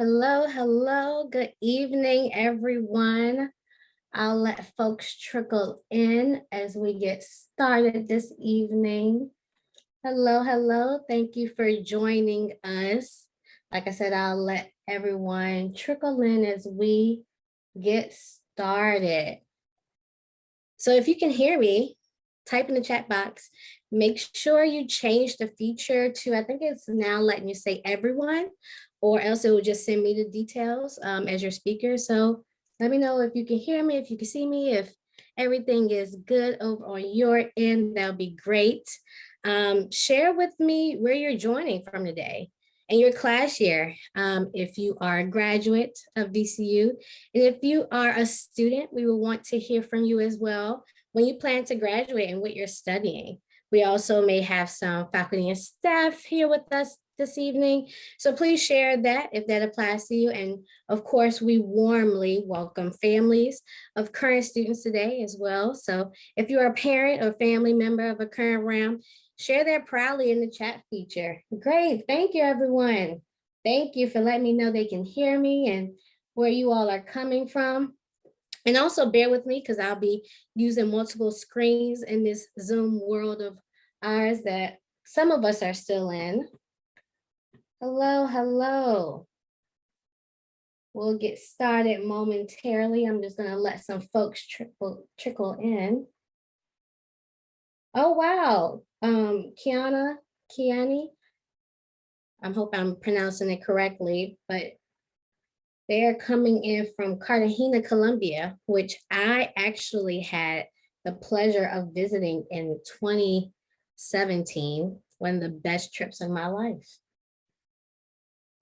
Hello, hello. Good evening, everyone. I'll let folks trickle in as we get started this evening. Hello, hello. Thank you for joining us. Like I said, I'll let everyone trickle in as we get started. So if you can hear me, type in the chat box. Make sure you change the feature to, I think it's now letting you say everyone, or else it will just send me the details as your speaker. So let me know if you can hear me, if you can see me, if everything is good over on your end, that'll be great. Share with me where you're joining from today and your class year, if you are a graduate of VCU. And if you are a student, we will want to hear from you as well when you plan to graduate and what you're studying. We also may have some faculty and staff here with us this evening. So please share that if that applies to you. And of course, we warmly welcome families of current students today as well. So if you're a parent or family member of a current round, share that proudly in the chat feature. Great, thank you everyone. Thank you for letting me know they can hear me and where you all are coming from. And also bear with me because I'll be using multiple screens in this Zoom world of ours that some of us are still in. Hello, hello. We'll get started momentarily. I'm just gonna let some folks trickle in. Oh, wow. Kiani, I hope I'm pronouncing it correctly, but they're coming in from Cartagena, Colombia, which I actually had the pleasure of visiting in 2017, one of the best trips of my life.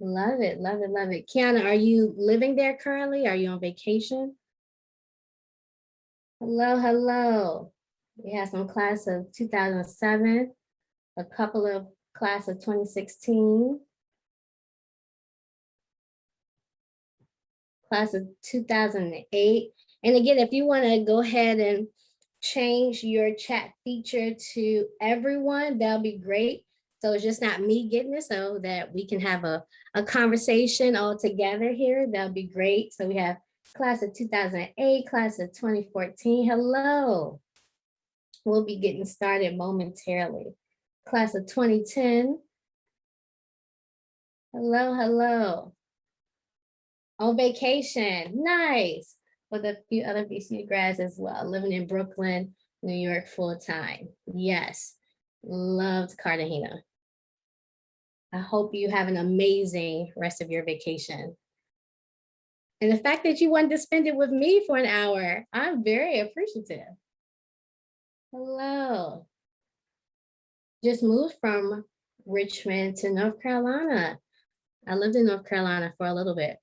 Love it, love it, love it. Kiana, are you living there currently? Are you on vacation? Hello, hello. We have some class of 2007, a couple of class of 2016, class of 2008. And again, if you want to go ahead and change your chat feature to everyone, that'll be great. So it's just not me getting it, so that we can have a conversation all together here. That'll be great. So we have class of 2008, class of 2014. Hello. We'll be getting started momentarily. Class of 2010. Hello, hello. On vacation, nice. With a few other VCU grads as well, living in Brooklyn, New York full time. Yes, loved Cartagena. I hope you have an amazing rest of your vacation. And the fact that you wanted to spend it with me for an hour, I'm very appreciative. Hello. Just moved from Richmond to North Carolina. I lived in North Carolina for a little bit.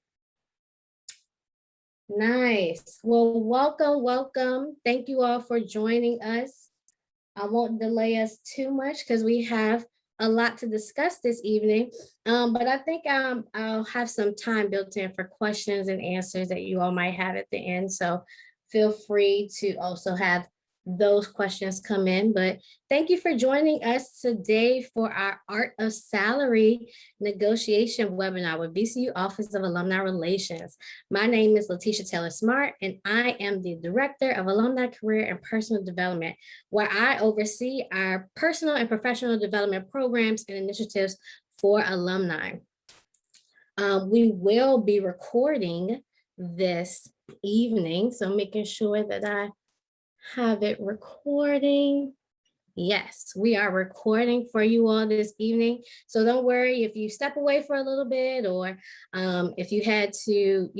Nice. Well, welcome, welcome. Thank you all for joining us. I won't delay us too much because we have a lot to discuss this evening, but I think I'll have some time built in for questions and answers that you all might have at the end. So feel free to also have those questions come in. But thank you for joining us today for our Art of Salary negotiation webinar with VCU Office of Alumni Relations. My name is Letitia Taylor Smart, and I am the Director of Alumni Career and Personal Development, where I oversee our personal and professional development programs and initiatives for alumni. We will be recording this evening, so making sure that I have it recording. Yes, we are recording for you all this evening. So don't worry if you step away for a little bit, or if you had to,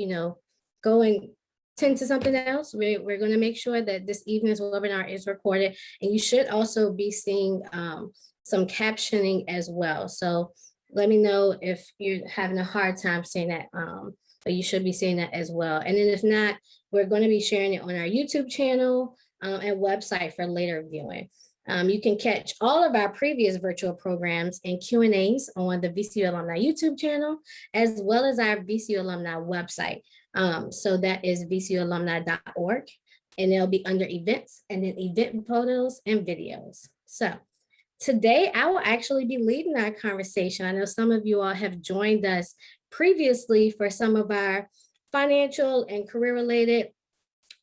go and tend to something else. We're going to make sure that this evening's webinar is recorded, and you should also be seeing some captioning as well. So let me know if you're having a hard time seeing that, but you should be seeing that as well. And then if not, we're going to be sharing it on our YouTube channel and website for later viewing. You can catch all of our previous virtual programs and Q&As on the VCU Alumni YouTube channel, as well as our VCU Alumni website. So that is vcualumni.org, and it'll be under events and then event photos and videos. So today I will actually be leading our conversation. I know some of you all have joined us previously for some of our financial and career related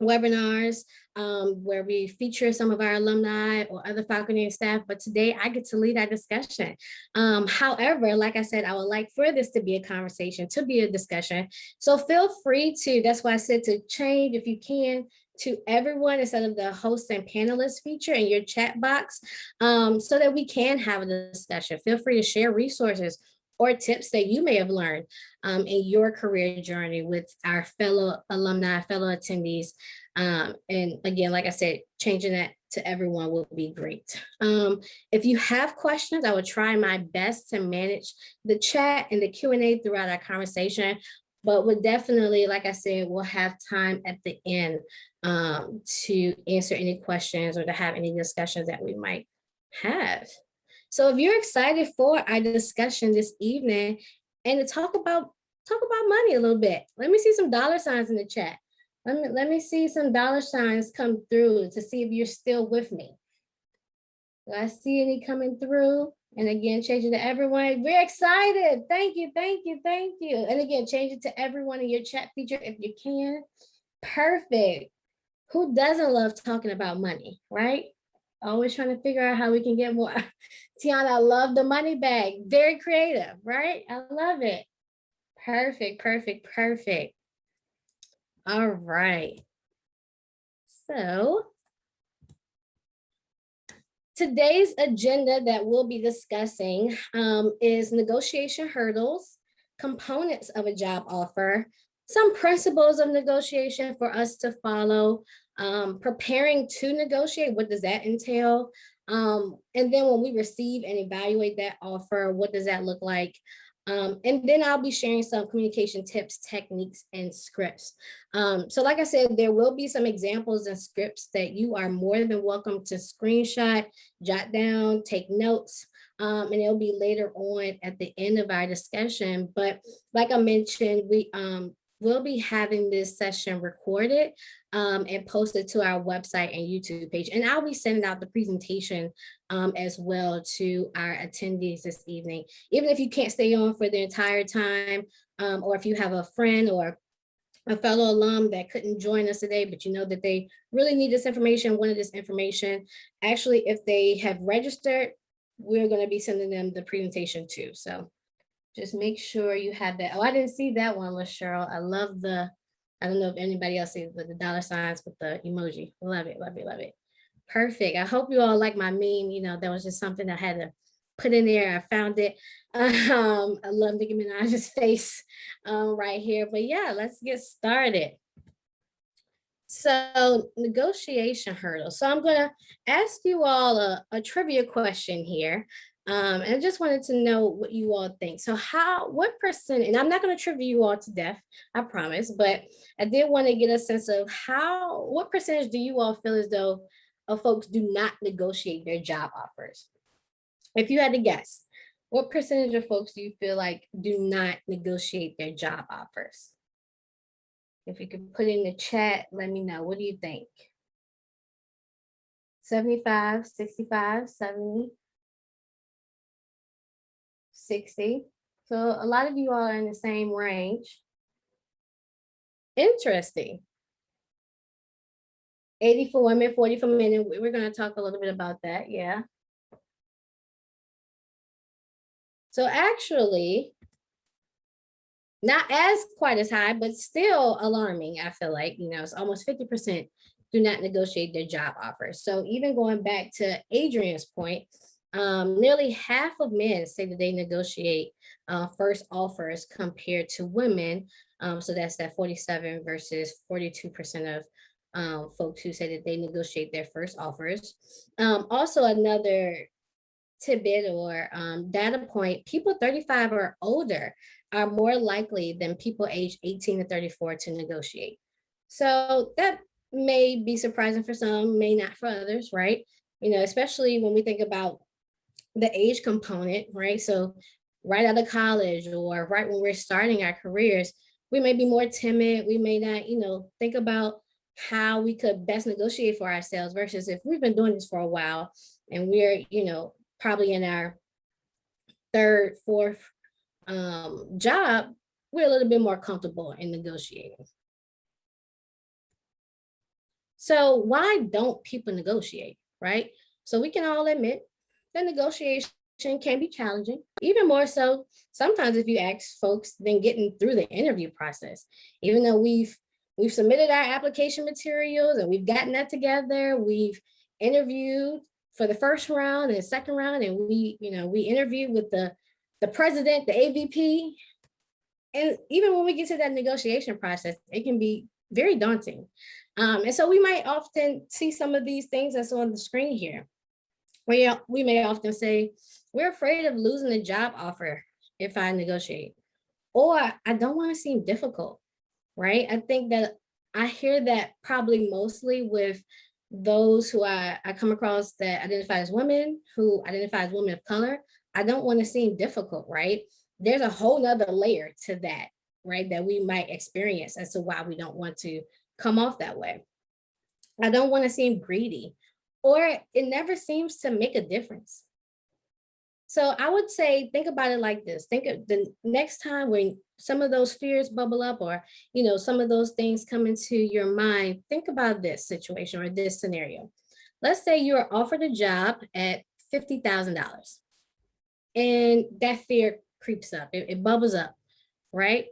webinars where we feature some of our alumni or other faculty and staff, but today I get to lead our discussion. However, like I said, I would like for this to be a conversation, to be a discussion. So feel free to, that's why I said to change, if you can, to everyone instead of the host and panelist feature in your chat box, so that we can have a discussion. Feel free to share resources or tips that you may have learned in your career journey with our fellow alumni, fellow attendees. And again, like I said, changing that to everyone would be great. If you have questions, I will try my best to manage the chat and the Q&A throughout our conversation, but we'll definitely, like I said, we'll have time at the end to answer any questions or to have any discussions that we might have. So if you're excited for our discussion this evening and to talk about money a little bit, let me see some dollar signs in the chat. Let me see some dollar signs come through to see if you're still with me. Do I see any coming through? And again, change it to everyone. We're excited. Thank you, thank you, thank you. And again, change it to everyone in your chat feature if you can. Perfect. Who doesn't love talking about money, right? Always trying to figure out how we can get more. Tiana, I love the money bag. Very creative, right? I love it. Perfect, perfect, perfect. All right. So today's agenda that we'll be discussing is negotiation hurdles, components of a job offer, some principles of negotiation for us to follow, preparing to negotiate, what does that entail? And then when we receive and evaluate that offer, what does that look like? And then I'll be sharing some communication tips, techniques, and scripts. So like I said, there will be some examples and scripts that you are more than welcome to screenshot, jot down, take notes, and it'll be later on at the end of our discussion. But like I mentioned, we'll be having this session recorded and posted to our website and YouTube page. And I'll be sending out the presentation as well to our attendees this evening. Even if you can't stay on for the entire time, or if you have a friend or a fellow alum that couldn't join us today, but you know that they really need this information, wanted this information, actually, if they have registered, we're going to be sending them the presentation too. So just make sure you have that. Oh, I didn't see that one, Cheryl. I love the, I don't know if anybody else sees the dollar signs with the emoji. Love it, love it, love it. Perfect. I hope you all like my meme. You know, that was just something I had to put in there. I found it. I love Nicki Minaj's face right here. But yeah, let's get started. So negotiation hurdles. So I'm going to ask you all a trivia question here. And I just wanted to know what you all think. So what percent, and I'm not going to trivia you all to death, I promise, but I did want to get a sense of what percentage do you all feel as though folks do not negotiate their job offers? If you had to guess, what percentage of folks do you feel like do not negotiate their job offers? If you could put in the chat, let me know. What do you think? 75, 65, 70, 60. So a lot of you all are in the same range. Interesting. 80 for women, 40 for men, and we're going to talk a little bit about that. Yeah. So actually, not as quite as high, but still alarming, I feel like, you know, it's almost 50% do not negotiate their job offers. So even going back to Adrian's point, nearly half of men say that they negotiate first offers compared to women. So that's that 47 versus 42% of folks who say that they negotiate their first offers. Also, another tidbit or data point, people 35 or older are more likely than people aged 18 to 34 to negotiate. So that may be surprising for some, may not for others, right? You know, especially when we think about the age component, right? So right out of college or right when we're starting our careers, we may be more timid. We may not, you know, think about how we could best negotiate for ourselves versus if we've been doing this for a while and we're, you know, probably in our third, fourth job, we're a little bit more comfortable in negotiating. So why don't people negotiate, right? So we can all admit that negotiation can be challenging, even more so sometimes if you ask folks than getting through the interview process. Even though we've submitted our application materials and we've gotten that together, we've interviewed for the first round and second round, and we interviewed with the president, the AVP. And even when we get to that negotiation process, it can be very daunting. And so we might often see some of these things that's on the screen here. We may often say, we're afraid of losing a job offer if I negotiate, or I don't want to seem difficult, right? I think that I hear that probably mostly with those who I come across that identify as women, who identify as women of color. I don't want to seem difficult, right? There's a whole nother layer to that, right? That we might experience as to why we don't want to come off that way. I don't want to seem greedy, or it never seems to make a difference. So I would say, think about it like this. Think of the next time when some of those fears bubble up, or, some of those things come into your mind, think about this situation or this scenario. Let's say you're offered a job at $50,000 and that fear creeps up, it bubbles up, right?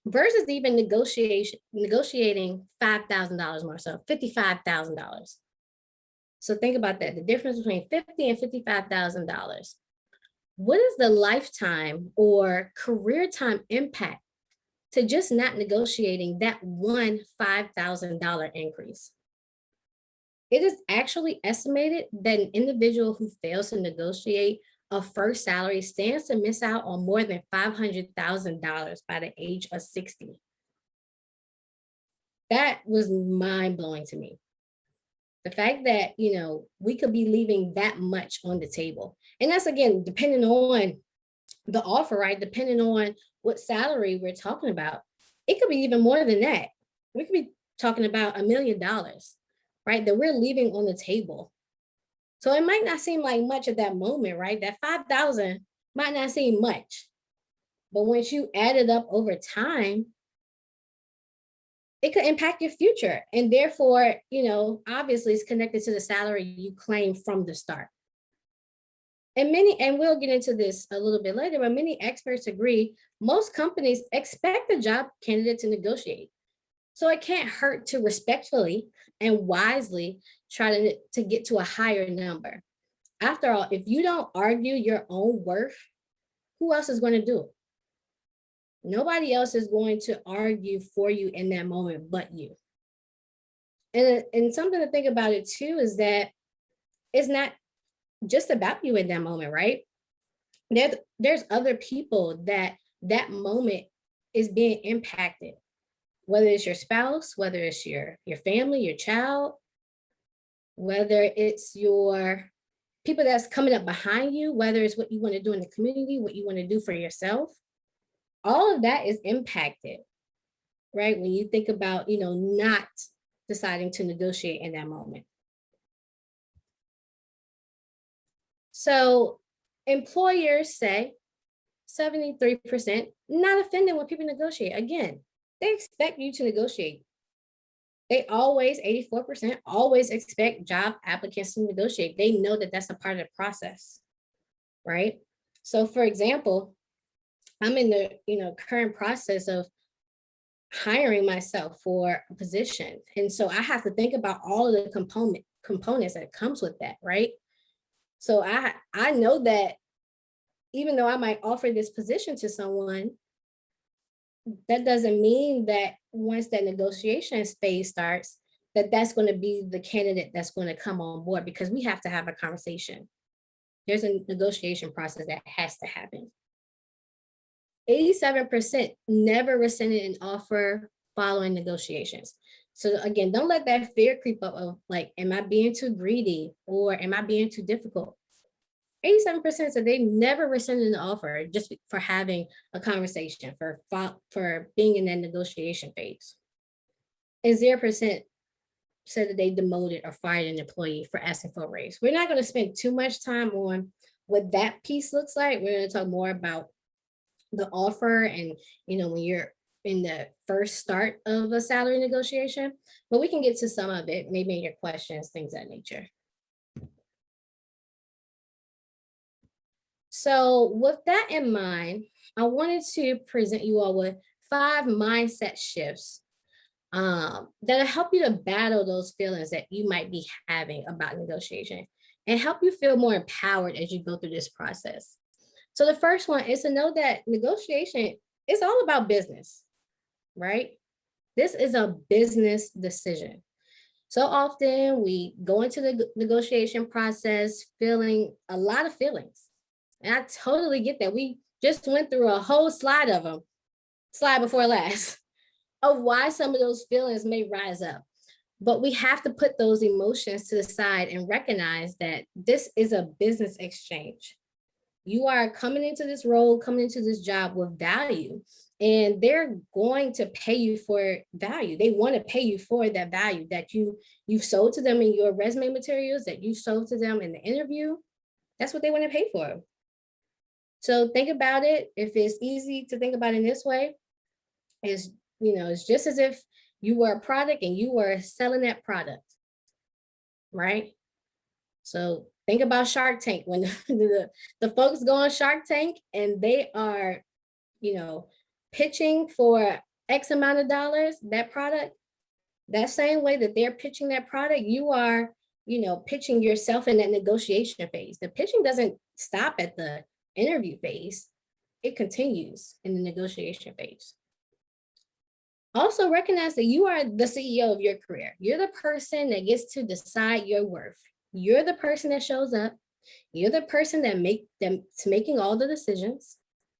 Versus even negotiating $5,000 more, so $55,000. So think about that, the difference between $50,000 and $55,000. What is the lifetime or career time impact to just not negotiating that one $5,000 increase? It is actually estimated that an individual who fails to negotiate a first salary stands to miss out on more than $500,000 by the age of 60. That was mind-blowing to me. The fact that, we could be leaving that much on the table. And that's, again, depending on the offer, right? Depending on what salary we're talking about. It could be even more than that. We could be talking about $1 million, right? That we're leaving on the table. So it might not seem like much at that moment, right? That 5,000 might not seem much. But once you add it up over time, it could impact your future. And therefore, obviously it's connected to the salary you claim from the start. And we'll get into this a little bit later, but many experts agree, most companies expect the job candidate to negotiate. So it can't hurt to respectfully and wisely try to get to a higher number. After all, if you don't argue your own worth, who else is going to do it? Nobody else is going to argue for you in that moment but you. And something to think about it too is that it's not just about you in that moment, right? There's other people that moment is being impacted, whether it's your spouse, whether it's your family, your child, whether it's your people that's coming up behind you, whether it's what you want to do in the community, what you want to do for yourself. All of that is impacted, right? When you think about, not deciding to negotiate in that moment. So employers say 73% not offended when people negotiate. Again, they expect you to negotiate. They always, 84%, always expect job applicants to negotiate. They know that that's a part of the process, right? So for example, I'm in the current process of hiring myself for a position. And so I have to think about all of the components that comes with that, right? So I know that even though I might offer this position to someone, that doesn't mean that once that negotiation phase starts, that's going to be the candidate that's going to come on board, because we have to have a conversation. There's a negotiation process that has to happen. 87% never rescinded an offer following negotiations. So again, don't let that fear creep up of like, am I being too greedy or am I being too difficult? 87% said they never rescinded an offer just for having a conversation, for being in that negotiation phase. And 0% said that they demoted or fired an employee for asking for a raise. We're not going to spend too much time on what that piece looks like. We're going to talk more about the offer and, when you're in the first start of a salary negotiation, but we can get to some of it, maybe in your questions, things of that nature. So with that in mind, I wanted to present you all with 5 mindset shifts that'll help you to battle those feelings that you might be having about negotiation and help you feel more empowered as you go through this process. So the first one is to know that negotiation is all about business, right? This is a business decision. So often we go into the negotiation process feeling a lot of feelings. And I totally get that. We just went through a whole slide of them, slide before last, of why some of those feelings may rise up. But we have to put those emotions to the side and recognize that this is a business exchange. You are coming into this role, coming into this job with value, and they're going to pay you for value. They want to pay you for that value that you've sold to them in your resume materials, that you sold to them in the interview. That's what they want to pay for. So think about it. If it's easy to think about it in this way, it's just as if you were a product and you were selling that product, right? So think about Shark Tank when the folks go on Shark Tank and they are, pitching for X amount of dollars, that product, that same way that they're pitching that product, you are, pitching yourself in that negotiation phase. The pitching doesn't stop at the interview phase. It continues in the negotiation phase. Also recognize that you are the CEO of your career. You're the person that gets to decide your worth. You're the person that shows up. You're the person that's making all the decisions.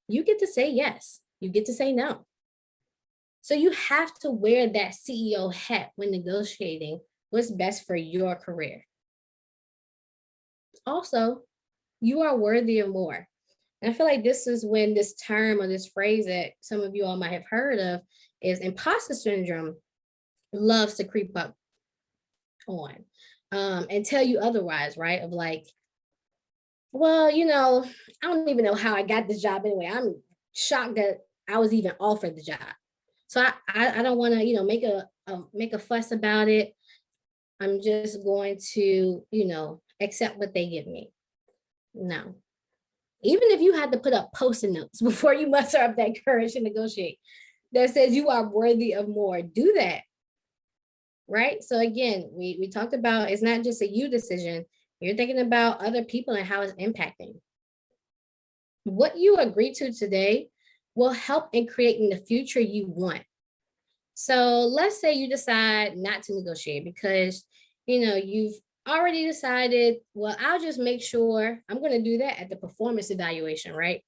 You get to say yes. You get to say no. So you have to wear that CEO hat when negotiating what's best for your career. Also, you are worthy of more. And I feel like this is when this term or this phrase that some of you all might have heard of is imposter syndrome loves to creep up on and tell you otherwise, right? Of like, well, I don't even know how I got this job anyway. I'm shocked that I was even offered the job. So I don't want to, make a fuss about it. I'm just going to, accept what they give me. No. Even if you had to put up Post-it notes before you muster up that courage to negotiate that says you are worthy of more, do that. Right? So again, we talked about it's not just a you decision. You're thinking about other people and how it's impacting. What you agree to today will help in creating the future you want. So let's say you decide not to negotiate because, you've already decided, well, I'll just make sure I'm going to do that at the performance evaluation, right?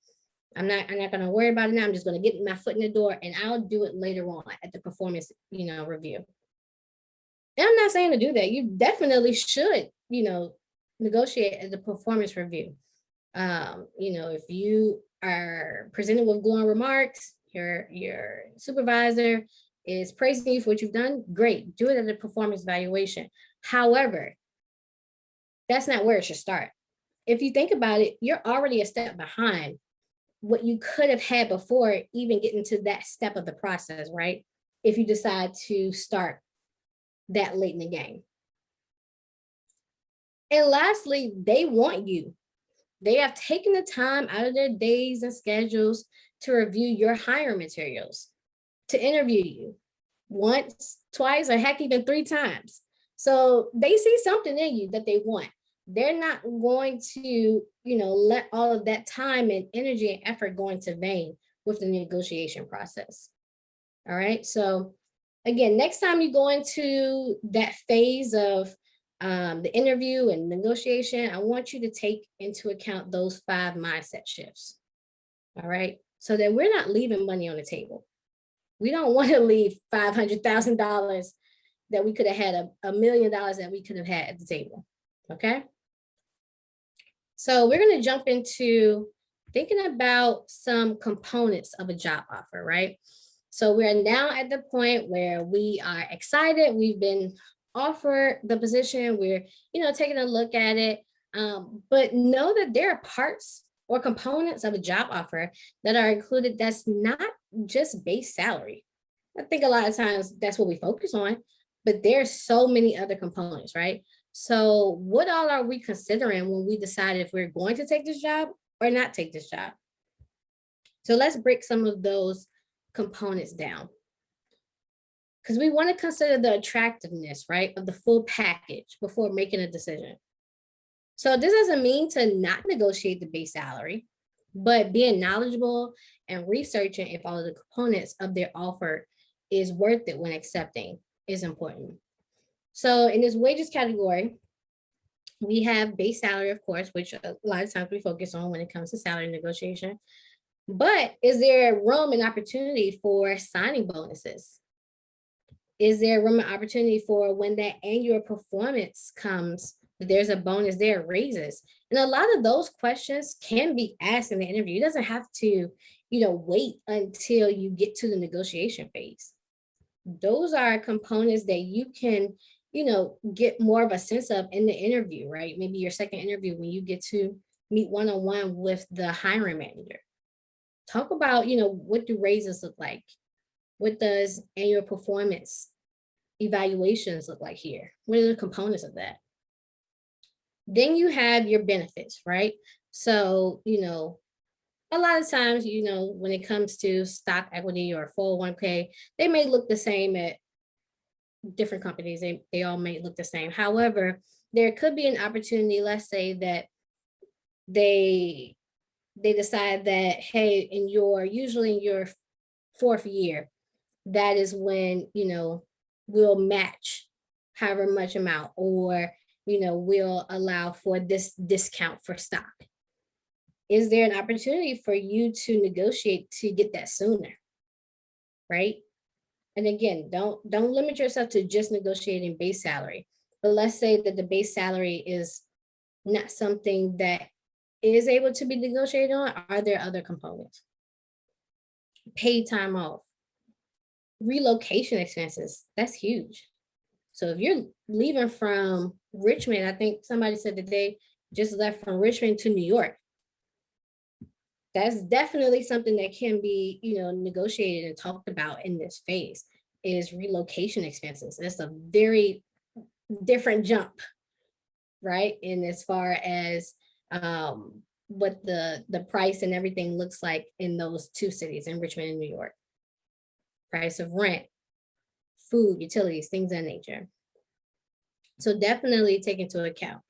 I'm not going to worry about it now. I'm just going to get my foot in the door and I'll do it later on at the performance, review. And I'm not saying to do that. You definitely should, negotiate at the performance review. If you are presented with glowing remarks, your supervisor is praising you for what you've done, great, do it at the performance evaluation. However, that's not where it should start. If you think about it, you're already a step behind what you could have had before even getting to that step of the process, right? If you decide to start that late in the game. And lastly, they want you. They have taken the time out of their days and schedules to review your hiring materials, to interview you once, twice, or heck, even 3 times. So they see something in you that they want. They're not going to, let all of that time and energy and effort go into vain with the negotiation process. All right. So again, next time you go into that phase of the interview and negotiation, I want you to take into account those 5 mindset shifts. All right. So that we're not leaving money on the table. We don't want to leave $500,000 that we could have had, $1 million that we could have had at the table. Okay. So we're going to jump into thinking about some components of a job offer, right? So we're now at the point where we are excited. We've been offered the position. We're, taking a look at it. But know that there are parts or components of a job offer that are included that's not just base salary. I think a lot of times that's what we focus on, but there's so many other components, right? So what all are we considering when we decide if we're going to take this job or not take this job? So let's break some of those components down, because we want to consider the attractiveness, right, of the full package before making a decision. So this doesn't mean to not negotiate the base salary, but being knowledgeable and researching if all of the components of their offer is worth it when accepting is important. So in this wages category, we have base salary, of course, which a lot of times we focus on when it comes to salary negotiation. But is there room and opportunity for signing bonuses? Is there room and opportunity for when that annual performance comes, there's a bonus there, raises? And a lot of those questions can be asked in the interview. It doesn't have to, wait until you get to the negotiation phase. Those are components that you can, get more of a sense of in the interview, right? Maybe your second interview when you get to meet one-on-one with the hiring manager. Talk about, what do raises look like? What does annual performance evaluations look like here? What are the components of that? Then you have your benefits, right? So, a lot of times, when it comes to stock equity or 401k, they may look the same at different companies. They all may look the same. However, there could be an opportunity, let's say that they decide that, hey, usually in your fourth year, that is when, we'll match however much amount, or, we'll allow for this discount for stock. Is there an opportunity for you to negotiate to get that sooner? Right? And again, don't limit yourself to just negotiating base salary. But let's say that the base salary is not something that is able to be negotiated on. Are there other components? Paid time off, relocation expenses, that's huge. So if you're leaving from Richmond, I think somebody said that they just left from Richmond to New York. That's definitely something that can be, negotiated and talked about in this phase, is relocation expenses. That's a very different jump, right? And as far as what the price and everything looks like in those two cities, in Richmond and New York. Price of rent, food, utilities, things of that nature. So definitely take into account.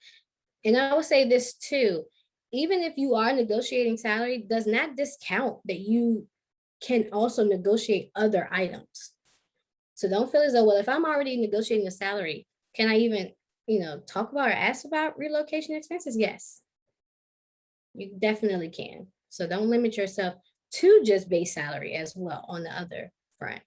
And I will say this too, even if you are negotiating salary, does not discount that you can also negotiate other items. So don't feel as though, well, if I'm already negotiating a salary, can I even, talk about or ask about relocation expenses? Yes, you definitely can. So don't limit yourself to just base salary as well on the other front.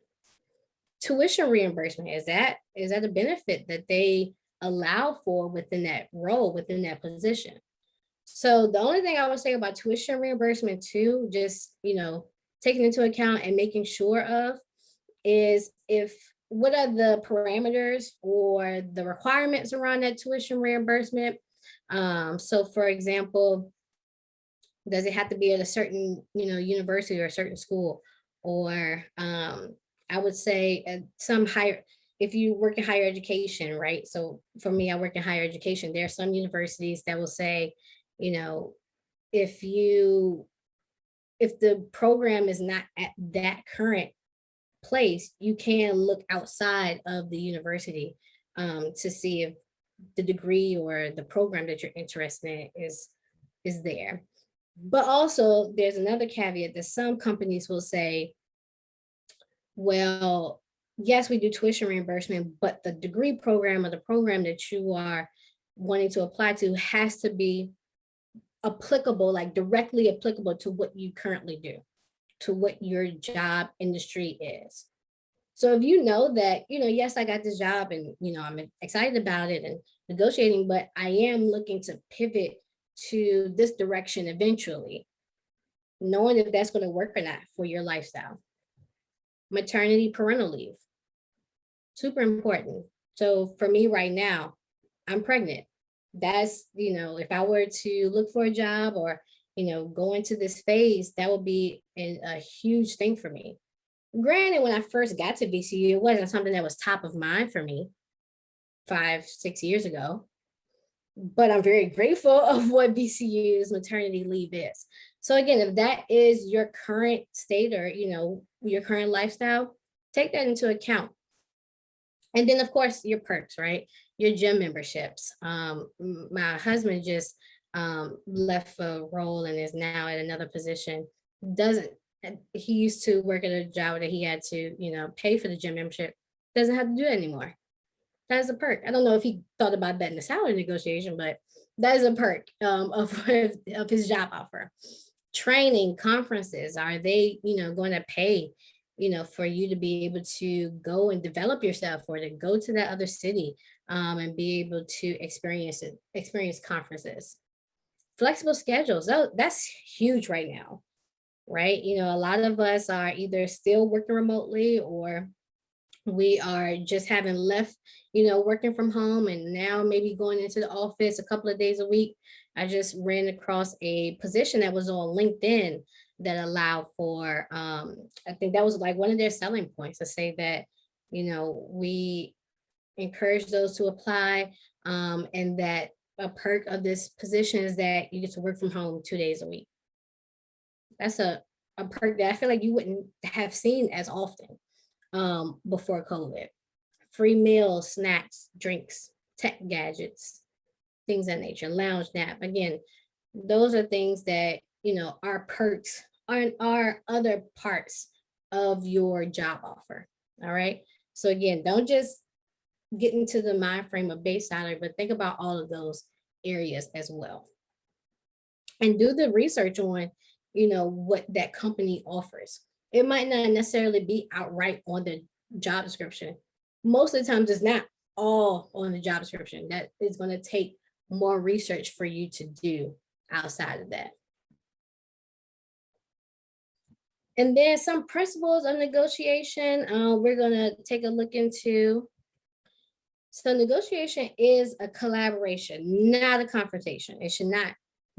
Tuition reimbursement, is that a benefit that they allow for within that role, within that position? So the only thing I would say about tuition reimbursement too, just, taking into account and making sure of, is what are the parameters or the requirements around that tuition reimbursement? So for example, does it have to be at a certain, university or a certain school? Or I would say some higher, if you work in higher education, right? So for me, I work in higher education. There are some universities that will say, if the program is not at that current place, you can look outside of the university to see if the degree or the program that you're interested in is there. But also there's another caveat that some companies will say, well, yes, we do tuition reimbursement, but the degree program or the program that you are wanting to apply to has to be applicable, like directly applicable to what you currently do, to what your job industry is. So if you know that, yes, I got this job and, I'm excited about it and negotiating, but I am looking to pivot to this direction eventually, knowing if that's going to work or not for your lifestyle. Maternity, parental leave, super important. So for me right now, I'm pregnant. That's, if I were to look for a job or go into this phase, that would be a huge thing for me. Granted, when I first got to VCU, it wasn't something that was top of mind for me 5, 6 years ago, but I'm very grateful of what VCU's maternity leave is. So again, if that is your current state or, your current lifestyle, take that into account. And then of course your perks, right? Your gym memberships. My husband just left a role and is now at another position. Doesn't He used to work at a job that he had to, pay for the gym membership. Doesn't have to do it anymore. That is a perk. I don't know if he thought about that in the salary negotiation, but that is a perk of his job offer. Training, conferences, are they, going to pay, for you to be able to go and develop yourself or to go to that other city and be able to experience conferences. Flexible schedules, that's huge right now, right? A lot of us are either still working remotely or we are just having left, working from home and now maybe going into the office a couple of days a week. I just ran across a position that was on LinkedIn that allowed for, I think that was like one of their selling points to say that, we encourage those to apply and that a perk of this position is that you get to work from home 2 days a week. That's a perk that I feel like you wouldn't have seen as often before COVID. Free meals, snacks, drinks, tech gadgets, things of that nature, lounge nap. Again, those are things that, are perks are other parts of your job offer. All right. So again, don't just get into the mind frame of base salary, but think about all of those areas as well. And do the research on, what that company offers. It might not necessarily be outright on the job description. Most of the times it's not all on the job description. That is going to take more research for you to do outside of that. And then some principles of negotiation we're going to take a look into. So negotiation is a collaboration, not a confrontation. It should not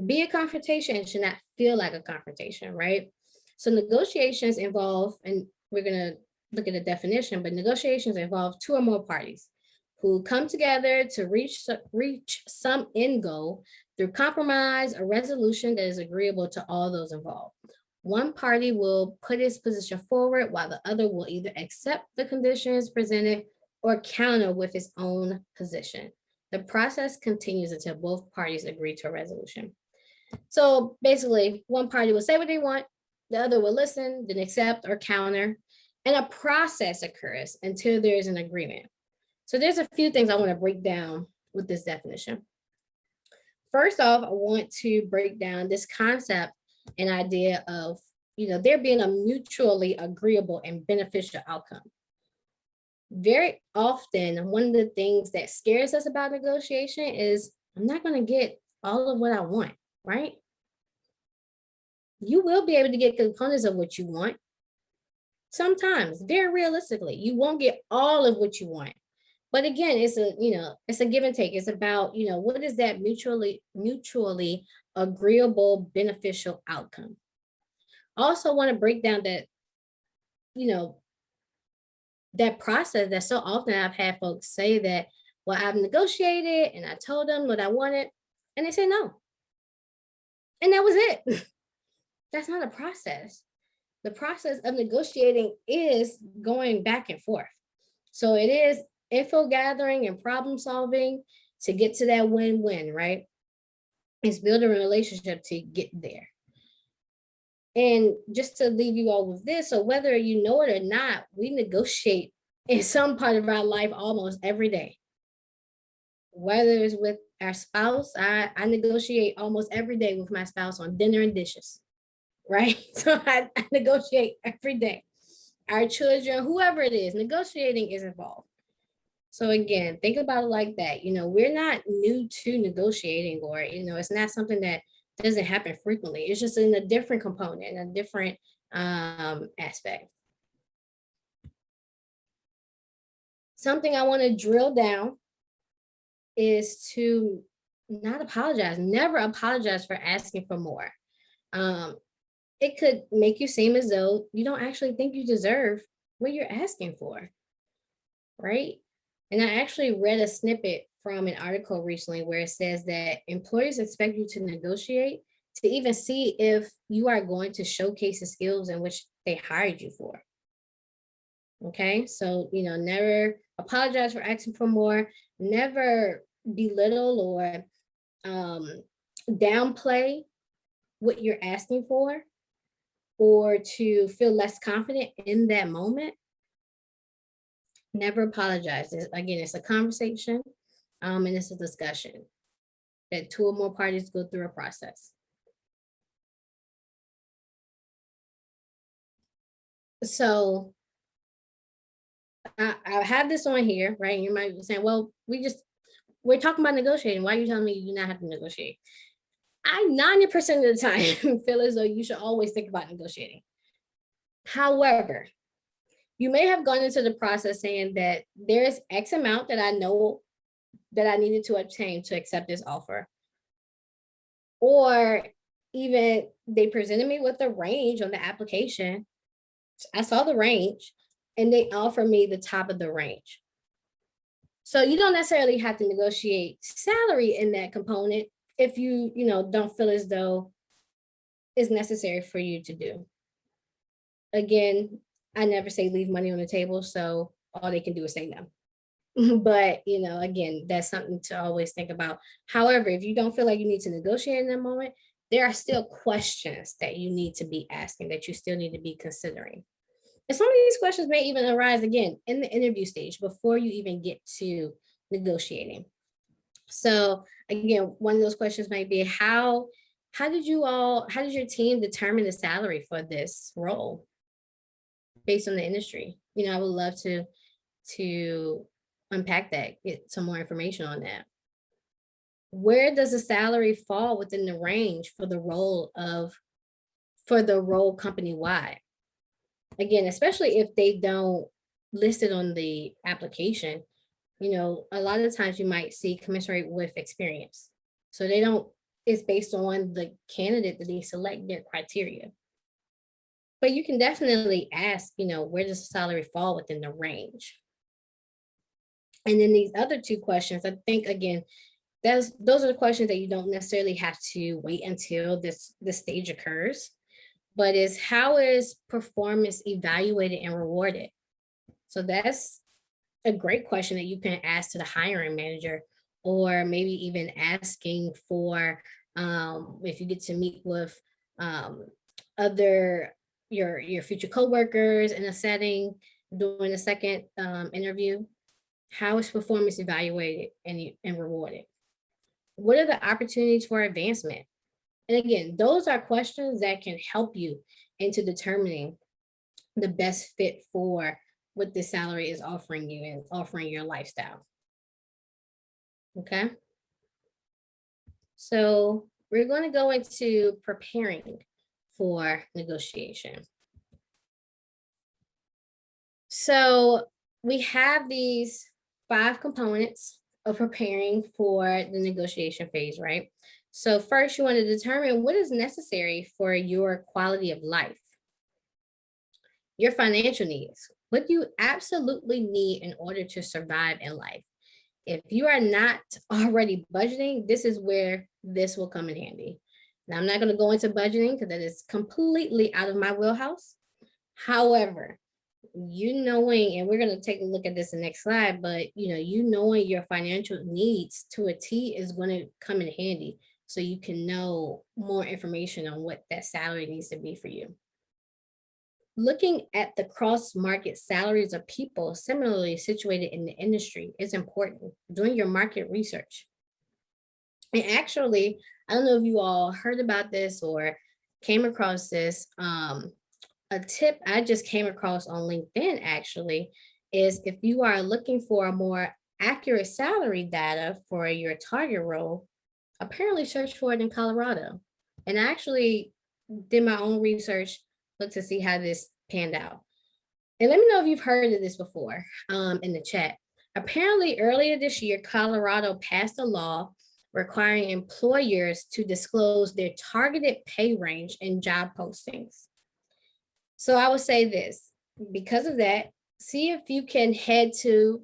be a confrontation. It should not feel like a confrontation, right? So negotiations involve, and we're going to look at the definition, but negotiations involve two or more parties who come together to reach some end goal through compromise or resolution that is agreeable to all those involved. One party will put its position forward while the other will either accept the conditions presented or counter with its own position. The process continues until both parties agree to a resolution. So basically, one party will say what they want, the other will listen, then accept or counter, and a process occurs until there is an agreement. So there's a few things I want to break down with this definition. First off, I want to break down this concept and idea of, there being a mutually agreeable and beneficial outcome. Very often, one of the things that scares us about negotiation is I'm not going to get all of what I want, right? You will be able to get components of what you want. Sometimes, very realistically, you won't get all of what you want. But again, it's a give and take. It's about, what is that mutually agreeable, beneficial outcome? I also want to break down that, that process that so often I've had folks say that, well, I've negotiated and I told them what I wanted and they say no. And that was it. That's not a process. The process of negotiating is going back and forth. So it is info gathering and problem solving to get to that win-win, right? It's building a relationship to get there. And just to leave you all with this, so whether you know it or not, we negotiate in some part of our life almost every day. Whether it's with our spouse, I negotiate almost every day with my spouse on dinner and dishes, right? So I negotiate every day. Our children, whoever it is, negotiating is involved. So again, think about it like that. We're not new to negotiating, or, it's not something that doesn't happen frequently. It's just in a different component, a different aspect. Something I want to drill down is to not apologize. Never apologize for asking for more. It could make you seem as though you don't actually think you deserve what you're asking for, right? And I actually read a snippet from an article recently where it says that employers expect you to negotiate to even see if you are going to showcase the skills in which they hired you for. Okay, so never apologize for asking for more, never belittle or downplay what you're asking for, or to feel less confident in that moment. Never apologize. Again, it's a conversation, and it's a discussion that two or more parties go through a process. So I have this on here, right? And you might be saying, well, we're talking about negotiating. Why are you telling me you do not have to negotiate? I 90% of the time feel as though you should always think about negotiating. However, you may have gone into the process saying that there's X amount that I know that I needed to obtain to accept this offer. Or even they presented me with a range on the application. I saw the range and they offer me the top of the range. So you don't necessarily have to negotiate salary in that component if you don't feel as though it's necessary for you to do. Again, I never say leave money on the table, so all they can do is say no. But again, that's something to always think about. However, if you don't feel like you need to negotiate in that moment, there are still questions that you need to be asking, that you still need to be considering. And some of these questions may even arise again in the interview stage before you even get to negotiating. So again, one of those questions might be, how did your team determine the salary for this role based on the industry? I would love to unpack that, get some more information on that. Where does the salary fall within the range for the role company-wide? Again, especially if they don't list it on the application, a lot of times you might see commensurate with experience. So it's based on the candidate that they select, their criteria. But you can definitely ask, where does the salary fall within the range? And then these other two questions, I think, again, those are the questions that you don't necessarily have to wait until this stage occurs, but is how is performance evaluated and rewarded? So that's a great question that you can ask to the hiring manager, or maybe even asking for, if you get to meet with other your future coworkers in a setting during a second interview. How is performance evaluated and rewarded? What are the opportunities for advancement? And again, those are questions that can help you into determining the best fit for what the salary is offering you and offering your lifestyle. Okay. So we're going to go into preparing for negotiation. So we have these 5 components of preparing for the negotiation phase, right? So first, you want to determine what is necessary for your quality of life. Your financial needs. What do you absolutely need in order to survive in life? If you are not already budgeting, this is where this will come in handy. Now, I'm not going to go into budgeting because that is completely out of my wheelhouse. However, knowing, and we're going to take a look at this in the next slide, but knowing your financial needs to a T is going to come in handy, so you can know more information on what that salary needs to be for you. Looking at the cross-market salaries of people similarly situated in the industry is important. Doing your market research. And actually, I don't know if you all heard about this or came across this. A tip I just came across on LinkedIn actually is, if you are looking for a more accurate salary data for your target role, apparently search for it in Colorado. And I actually did my own research, look to see how this panned out. And let me know if you've heard of this before in the chat. Apparently earlier this year, Colorado passed a law requiring employers to disclose their targeted pay range in job postings. So I would say this, because of that, see if you can head to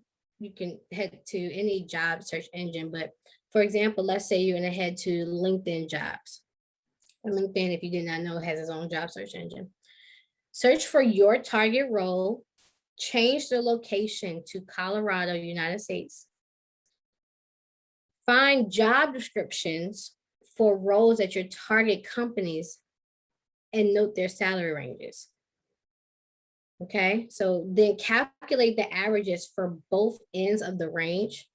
any job search engine. But for example, let's say you're going to head to LinkedIn jobs. And LinkedIn, if you did not know, has its own job search engine. Search for your target role, change the location to Colorado, United States. Find job descriptions for roles at your target companies and note their salary ranges. Okay, so then calculate the averages for both ends of the range,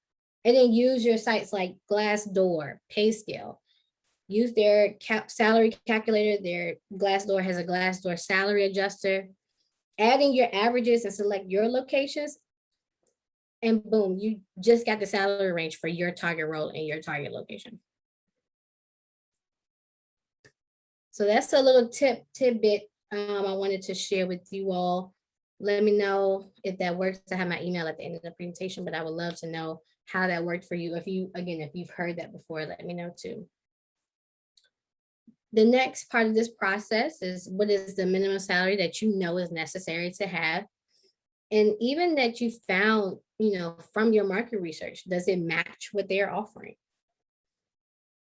and then use your sites like Glassdoor, PayScale. Use their salary calculator. Their Glassdoor has a Glassdoor salary adjuster. Add in your averages and select your locations, and boom, you just got the salary range for your target role and your target location. So that's a little tidbit I wanted to share with you all. Let me know if that works. I have my email at the end of the presentation, but I would love to know how that worked for you. If you've heard that before, let me know too. The next part of this process is, what is the minimum salary that you know is necessary to have? And even that you found, from your market research, does it match what they're offering?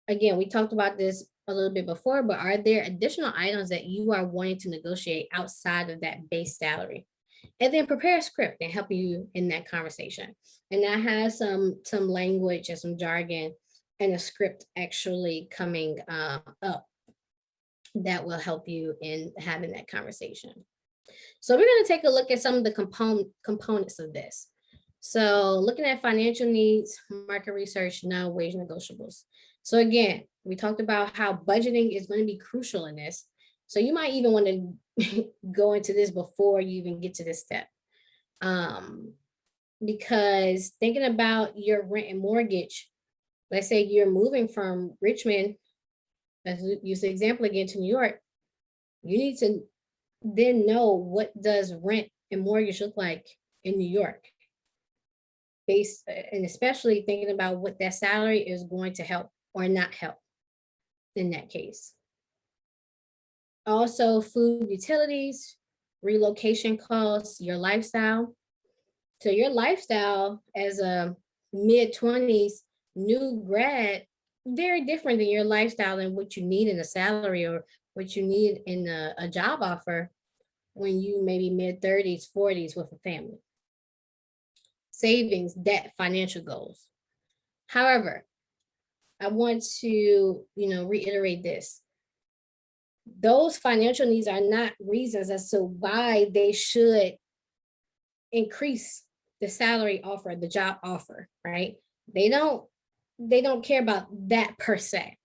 Again, we talked about this a little bit before, but are there additional items that you are wanting to negotiate outside of that base salary? And then prepare a script and help you in that conversation. And I have some language and some jargon and a script actually coming up that will help you in having that conversation. So we're going to take a look at some of the components of this. So looking at financial needs, market research, non-wage negotiables. So again, we talked about how budgeting is going to be crucial in this. So you might even want to go into this before you even get to this step. Because thinking about your rent and mortgage, let's say you're moving from Richmond, let's use the example again, to New York, you need to then know, what does rent and mortgage look like in New York? And especially thinking about what that salary is going to help or not help in that case. Also, food, utilities, relocation costs, your lifestyle. So your lifestyle as a mid-20s new grad, very different than your lifestyle and what you need in a salary or what you need in a job offer when you maybe mid-30s, 40s with a family. Savings, debt, financial goals. However, I want to, reiterate this. Those financial needs are not reasons as to why they should increase the salary offer, the job offer, right? They don't care about that per se,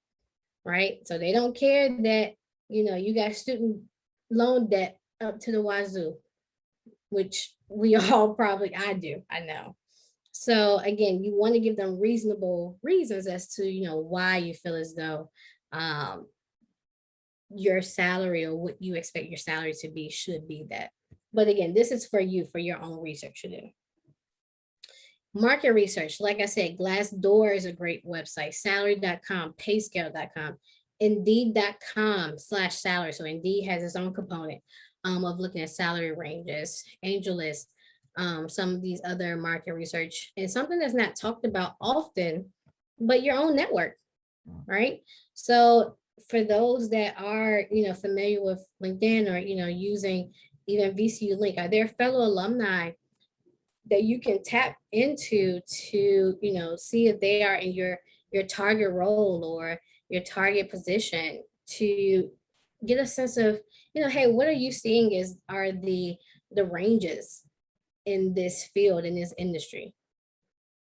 right? So they don't care that, you got student loan debt up to the wazoo, which we all probably, I know. So again, you want to give them reasonable reasons as to, why you feel as though your salary or what you expect your salary to be should be that. But again, this is for you, for your own research to do. Market research, like I said, Glassdoor is a great website, salary.com, payscale.com, indeed.com/salary. So Indeed has its own component of looking at salary ranges, AngelList, some of these other market research, and something that's not talked about often, but your own network, right? So for those that are, familiar with LinkedIn or, using even VCU Link, are there fellow alumni that you can tap into to, see if they are in your target role or your target position, to get a sense of, hey, what are you seeing are the ranges in this field, in this industry,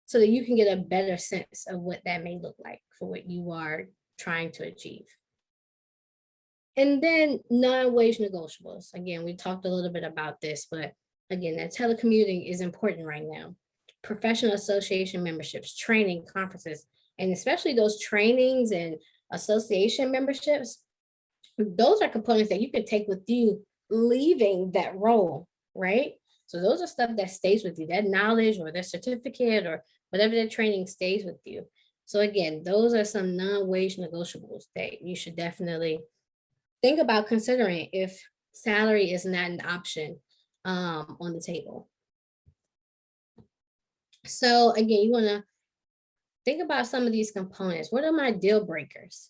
so that you can get a better sense of what that may look like for what you are trying to achieve. And then non-wage negotiables. Again, we talked a little bit about this, but again, that telecommuting is important right now. Professional association memberships, training, conferences, and especially those trainings and association memberships, those are components that you can take with you leaving that role, right? So those are stuff that stays with you, that knowledge or that certificate or whatever that training stays with you. So again, those are some non-wage negotiables that you should definitely think about considering if salary is not an option on the table. So again, you want to think about some of these components. What are my deal breakers?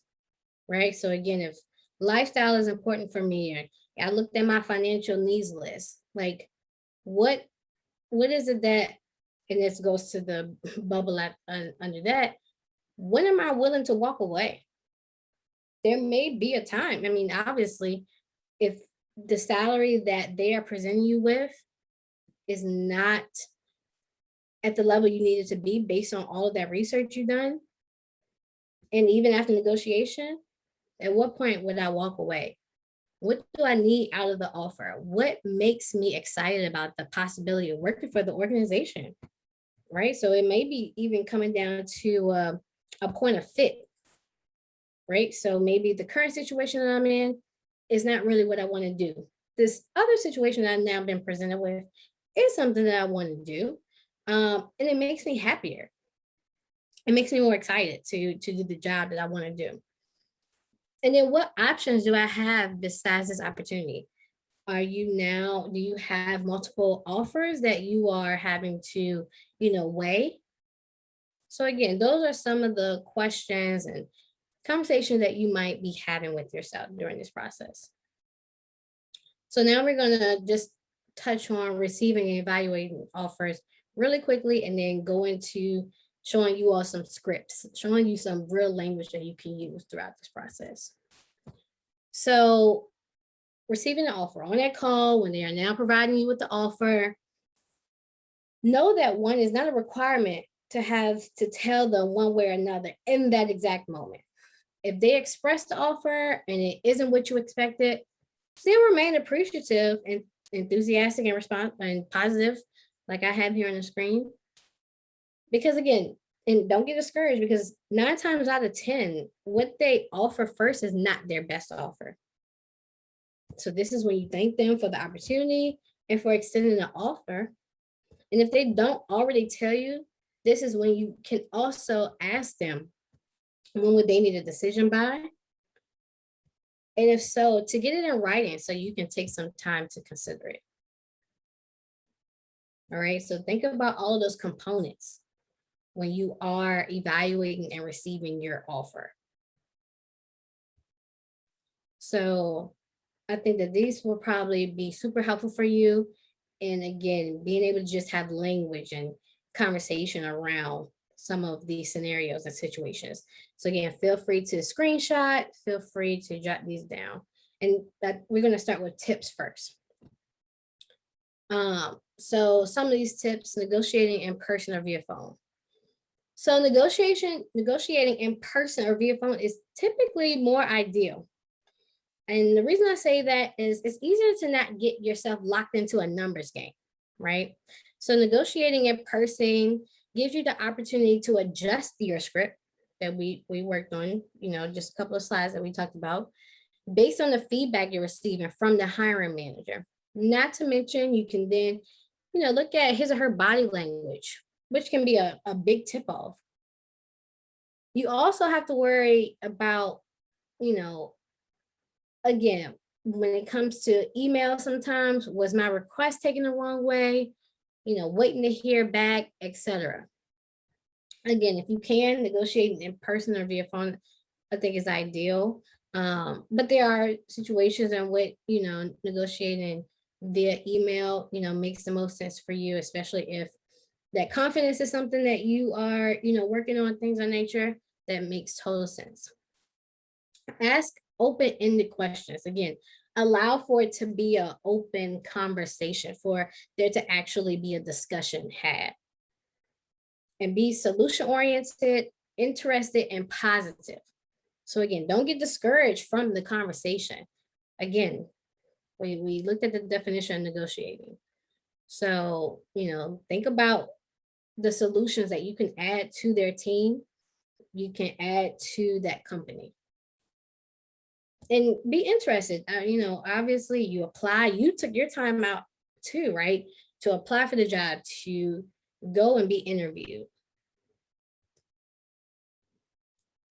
Right? So again, if lifestyle is important for me, or I looked at my financial needs list, like what is it that, and this goes to the bubble under that, when am I willing to walk away? There may be a time. I mean, obviously, if the salary that they are presenting you with is not at the level you need it to be based on all of that research you've done, and even after negotiation, at what point would I walk away? What do I need out of the offer? What makes me excited about the possibility of working for the organization? Right. So it may be even coming down to a point of fit. Right. So maybe the current situation that I'm in is not really what I want to do. This other situation that I've now been presented with is something that I want to do. And it makes me happier. It makes me more excited to do the job that I want to do. And then what options do I have besides this opportunity? Do you have multiple offers that you are having to, weigh? So again, those are some of the questions and conversations that you might be having with yourself during this process. So now we're going to just touch on receiving and evaluating offers really quickly, and then go into showing you all some scripts, showing you some real language that you can use throughout this process. So receiving an offer on that call, when they are now providing you with the offer, know that one is not a requirement to have to tell them one way or another in that exact moment. If they express the offer and it isn't what you expected, still remain appreciative and enthusiastic and response and positive, like I have here on the screen. Because again, and don't get discouraged, because 9 times out of 10, what they offer first is not their best offer. So this is when you thank them for the opportunity and for extending the offer. And if they don't already tell you, this is when you can also ask them, when would they need a decision by? And if so, to get it in writing so you can take some time to consider it. All right, so think about all of those components when you are evaluating and receiving your offer. So I think that these will probably be super helpful for you. And again, being able to just have language and conversation around some of these scenarios and situations. So again, feel free to screenshot, feel free to jot these down. And we're going to start with tips first. So some of these tips: negotiating in person or via phone. So negotiating in person or via phone is typically more ideal. And the reason I say that is it's easier to not get yourself locked into a numbers game, right? So negotiating in person gives you the opportunity to adjust your script that we worked on, just a couple of slides that we talked about, based on the feedback you're receiving from the hiring manager. Not to mention, you can then, look at his or her body language, which can be a big tip off. You also have to worry about, again, when it comes to email, sometimes was my request taken the wrong way, waiting to hear back, etc. Again, if you can, negotiate in person or via phone, I think is ideal. But there are situations in which, negotiating via email, makes the most sense for you, especially if that confidence is something that you are, working on, things of nature. That makes total sense. Ask open-ended questions. Again, allow for it to be an open conversation, for there to actually be a discussion had. And be solution-oriented, interested, and positive. So again, don't get discouraged from the conversation. Again, we looked at the definition of negotiating. So, think about the solutions that you can add to their team, you can add to that company. And be interested. Obviously you took your time out too, right? To apply for the job, to go and be interviewed.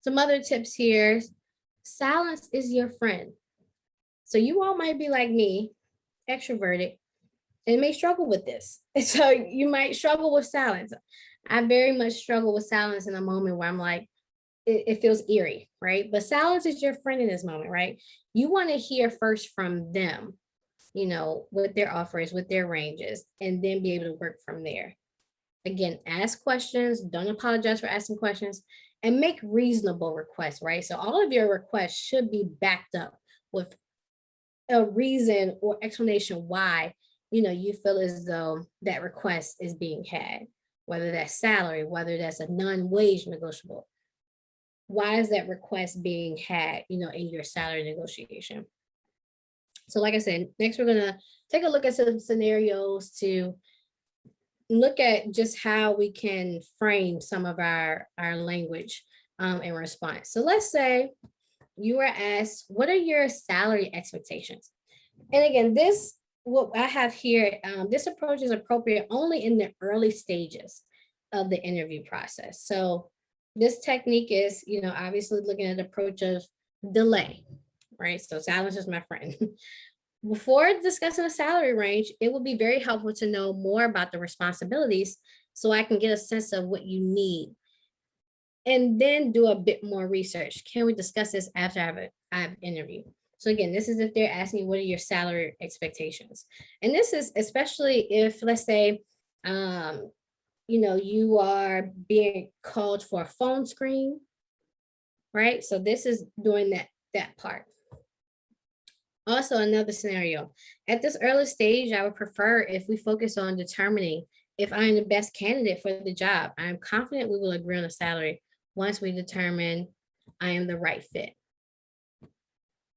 Some other tips here. Silence is your friend. So you all might be like me, extroverted, and may struggle with this. And so you might struggle with silence. I very much struggle with silence in a moment where I'm like, it feels eerie, right? But silence is your friend in this moment, right? You want to hear first from them, what their offer is, what their range is, and then be able to work from there. Again, ask questions, don't apologize for asking questions, and make reasonable requests, right? So all of your requests should be backed up with a reason or explanation why, you feel as though that request is being had, whether that's salary, whether that's a non-wage negotiable. Why is that request being had, in your salary negotiation? So like I said, next we're gonna take a look at some scenarios to look at just how we can frame some of our language in response. So let's say you were asked, what are your salary expectations? And again, what I have here, this approach is appropriate only in the early stages of the interview process. So this technique is, obviously looking at the approach of delay, right? So silence is my friend. Before discussing a salary range, it will be very helpful to know more about the responsibilities so I can get a sense of what you need. And then do a bit more research. Can we discuss this after I've interviewed? So again, this is if they're asking what are your salary expectations. And this is especially if, let's say, you are being called for a phone screen, right? So this is doing that part. Also, another scenario. At this early stage, I would prefer if we focus on determining if I'm the best candidate for the job. I'm confident we will agree on a salary once we determine I am the right fit.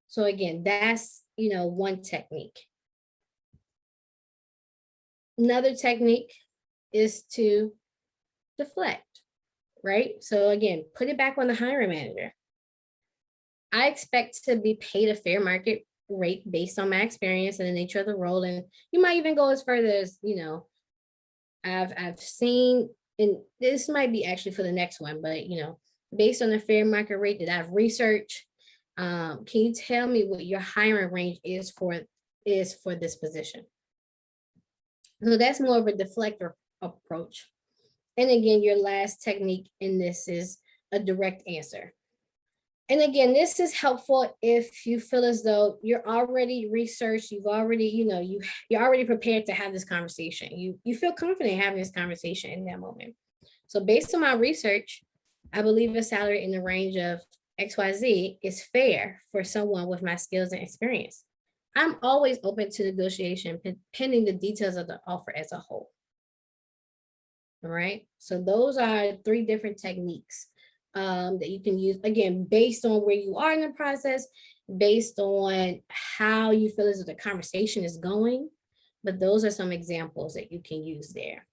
So again, that's, one technique. Another technique is to deflect, right? So again, put it back on the hiring manager. I expect to be paid a fair market rate based on my experience and the nature of the role. And you might even go as further as, I've seen, and this might be actually for the next one, but based on the fair market rate that I've researched, can you tell me what your hiring range is for this position? So that's more of a deflector approach. And again, your last technique in this is a direct answer. And again, this is helpful if you feel as though you're already researched, you've already, you're already prepared to have this conversation. You feel confident having this conversation in that moment. So based on my research, I believe a salary in the range of XYZ is fair for someone with my skills and experience. I'm always open to negotiation pending the details of the offer as a whole. All right. So those are 3 different techniques that you can use, again, based on where you are in the process, based on how you feel as if the conversation is going. But those are some examples that you can use there.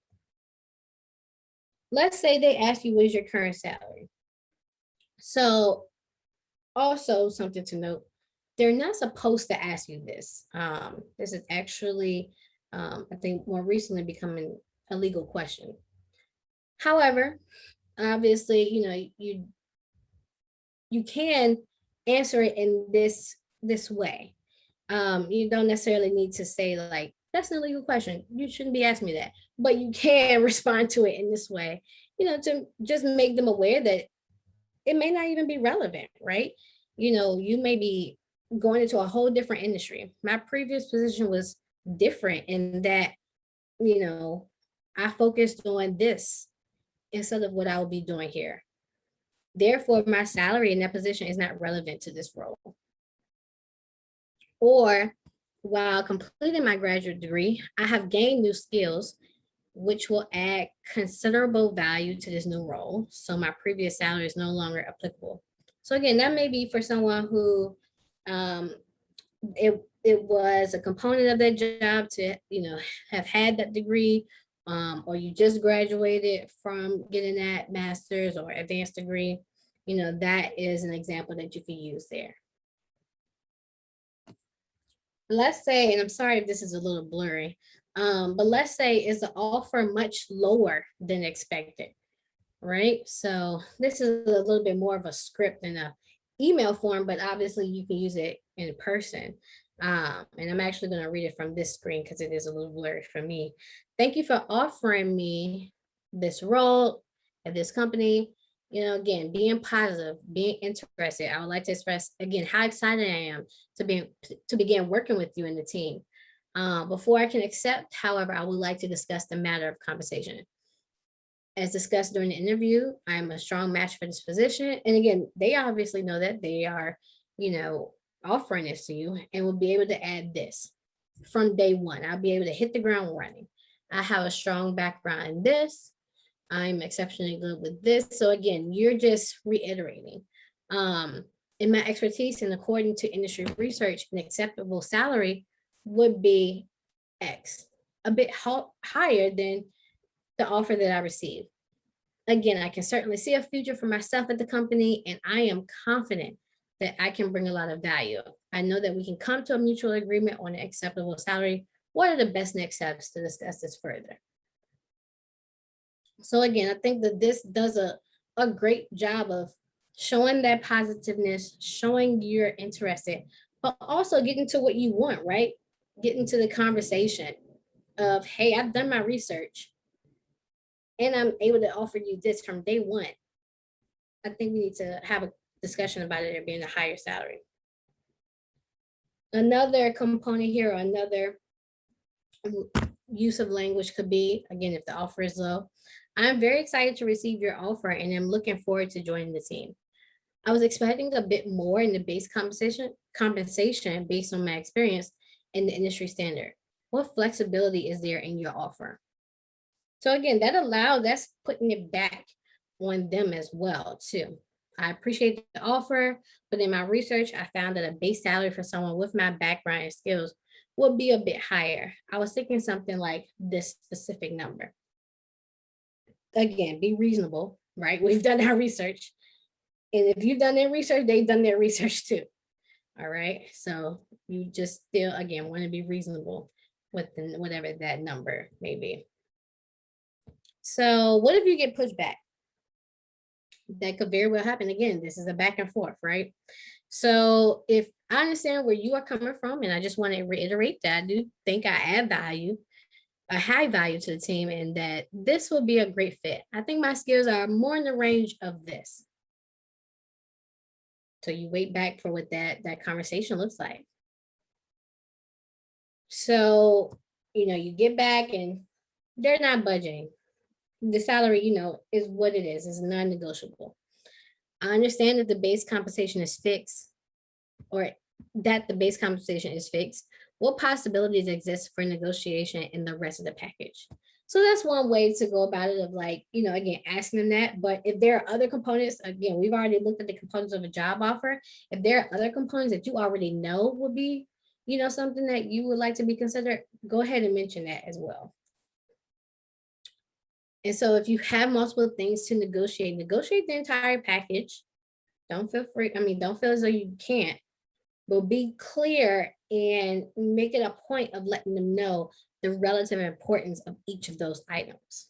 Let's say they ask you, what is your current salary? So also something to note, they're not supposed to ask you this. This is actually, I think, more recently becoming a legal question. However, obviously, you can answer it in this way. You don't necessarily need to say like, that's an illegal question. You shouldn't be asking me that. But you can respond to it in this way, to just make them aware that it may not even be relevant, right? You may be going into a whole different industry. My previous position was different in that, I focused on this instead of what I will be doing here. Therefore, my salary in that position is not relevant to this role. Or while completing my graduate degree, I have gained new skills, which will add considerable value to this new role. So my previous salary is no longer applicable. So again, that may be for someone who it was a component of their job to, have had that degree, or you just graduated from getting that master's or advanced degree. That is an example that you can use there. Let's say, and I'm sorry if this is a little blurry, but let's say is the offer much lower than expected. right? So this is a little bit more of a script than a email form, but obviously you can use it in person. And I'm actually going to read it from this screen because it is a little blurry for me. Thank you for offering me this role at this company. You know, again, being positive, being interested. I would like to express again how excited I am to begin working with you in the team. Before I can accept, however, I would like to discuss the matter of compensation. As discussed during the interview, I'm a strong match for this position. And again, they obviously know that they are, you know, offering this to you and will be able to add this from day one. I'll be able to hit the ground running. I have a strong background in this. I'm exceptionally good with this. So again, you're just reiterating. Um, in my expertise and according to industry research, an acceptable salary would be X, a bit higher than the offer that I received. Again, I can certainly see a future for myself at the company, and I am confident that I can bring a lot of value. I know that we can come to a mutual agreement on an acceptable salary. What are the best next steps to discuss this further? So again, I think that this does a great job of showing that positiveness, showing you're interested, but also getting to what you want, right? Getting to the conversation of, hey, I've done my research and I'm able to offer you this from day one. I think we need to have a discussion about it being a higher salary. Another component here, or another use of language could be, again, if the offer is low, I'm very excited to receive your offer and I'm looking forward to joining the team. I was expecting a bit more in the base compensation based on my experience and the industry standard. What flexibility is there in your offer? So again, that's putting it back on them as well too. I appreciate the offer, but in my research, I found that a base salary for someone with my background and skills would be a bit higher. I was thinking something like this specific number. Again, be reasonable, right? We've done our research. And if you've done their research, they've done their research too. All right. So you just still, again, want to be reasonable with whatever that number may be. So what if you get pushed back? That could very well happen. Again, this is a back and forth, right? So if I understand where you are coming from, and I just want to reiterate that I do think I add value, a high value to the team, and that this will be a great fit. I think my skills are more in the range of this. So you wait back for what that conversation looks like. So, you get back and they're not budging. The salary, is what it is non-negotiable. I understand that the base compensation is fixed, or that the base compensation is fixed. What possibilities exist for negotiation in the rest of the package? So that's one way to go about it, of like, again, asking them that. But if there are other components, again, we've already looked at the components of a job offer. If there are other components that you already know would be, something that you would like to be considered, go ahead and mention that as well. And so if you have multiple things to negotiate the entire package. Don't feel as though you can't, but be clear and make it a point of letting them know the relative importance of each of those items.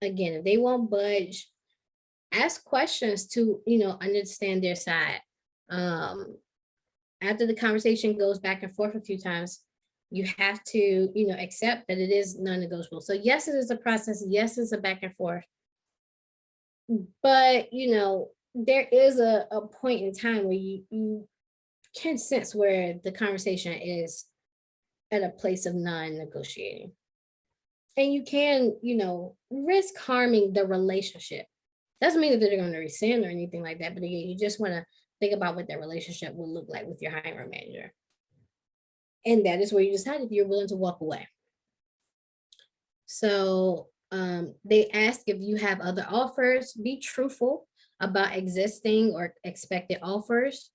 Again, if they won't budge, ask questions to, understand their side. After the conversation goes back and forth a few times, you have to, accept that it is non-negotiable. So yes, it is a process. Yes, it's a back and forth. But, there is a point in time where you can sense where the conversation is at a place of non-negotiating. And you can, risk harming the relationship. Doesn't mean that they're going to rescind or anything like that, but again, you just want to think about what that relationship will look like with your hiring manager. And that is where you decide if you're willing to walk away. So they ask if you have other offers. Be truthful about existing or expected offers.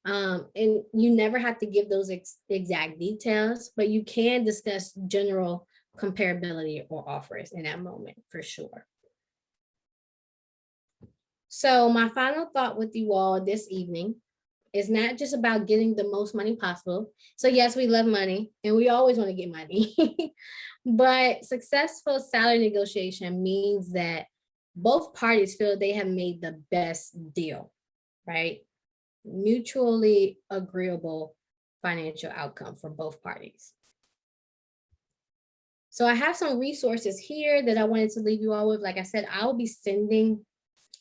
And you never have to give those exact details, but you can discuss general comparability or offers in that moment for sure. So my final thought with you all this evening It's not just about getting the most money possible. So yes, we love money and we always want to get money. But successful salary negotiation means that both parties feel they have made the best deal, right? Mutually agreeable financial outcome for both parties. So I have some resources here that I wanted to leave you all with. Like I said, I'll be sending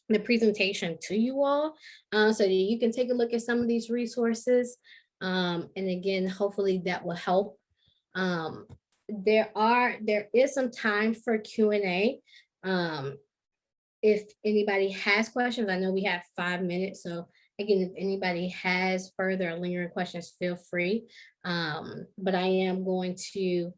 the presentation to you all so that you can take a look at some of these resources. And again, hopefully that will help. There is some time for Q&A. If anybody has questions, I know we have 5 minutes. So again, if anybody has further lingering questions, feel free. But I am going to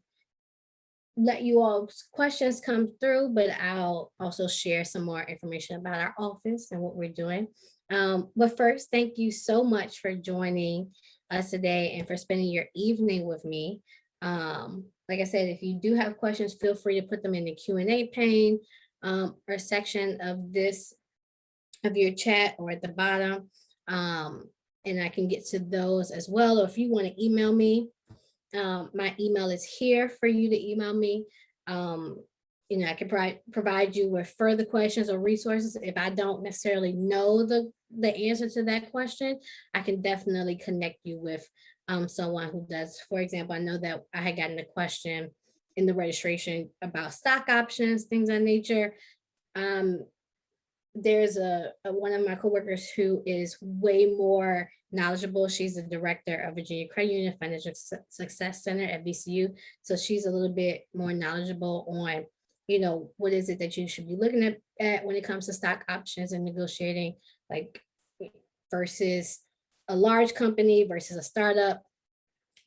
let you all's questions come through, but I'll also share some more information about our office and what we're doing. But first, thank you so much for joining us today and for spending your evening with me. Like I said, if you do have questions, feel free to put them in the Q&A pane or section of your chat or at the bottom. And I can get to those as well. Or if you want to email me, my email is here for you to email me. I can provide you with further questions or resources. If I don't necessarily know the answer to that question, I can definitely connect you with someone who does. For example, I know that I had gotten a question in the registration about stock options, things of that nature. There's one of my coworkers who is way more knowledgeable. She's the director of Virginia Credit Union Financial Success Center at VCU. So she's a little bit more knowledgeable on, what is it that you should be looking at when it comes to stock options and negotiating, like versus a large company versus a startup,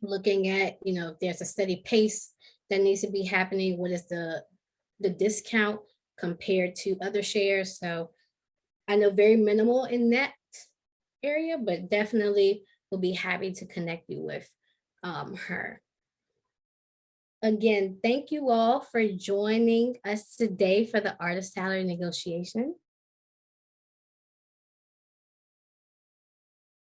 looking at, if there's a steady pace that needs to be happening, what is the discount compared to other shares. So I know very minimal in that area, but definitely will be happy to connect you with her. Again, thank you all for joining us today for the Art of Salary Negotiation.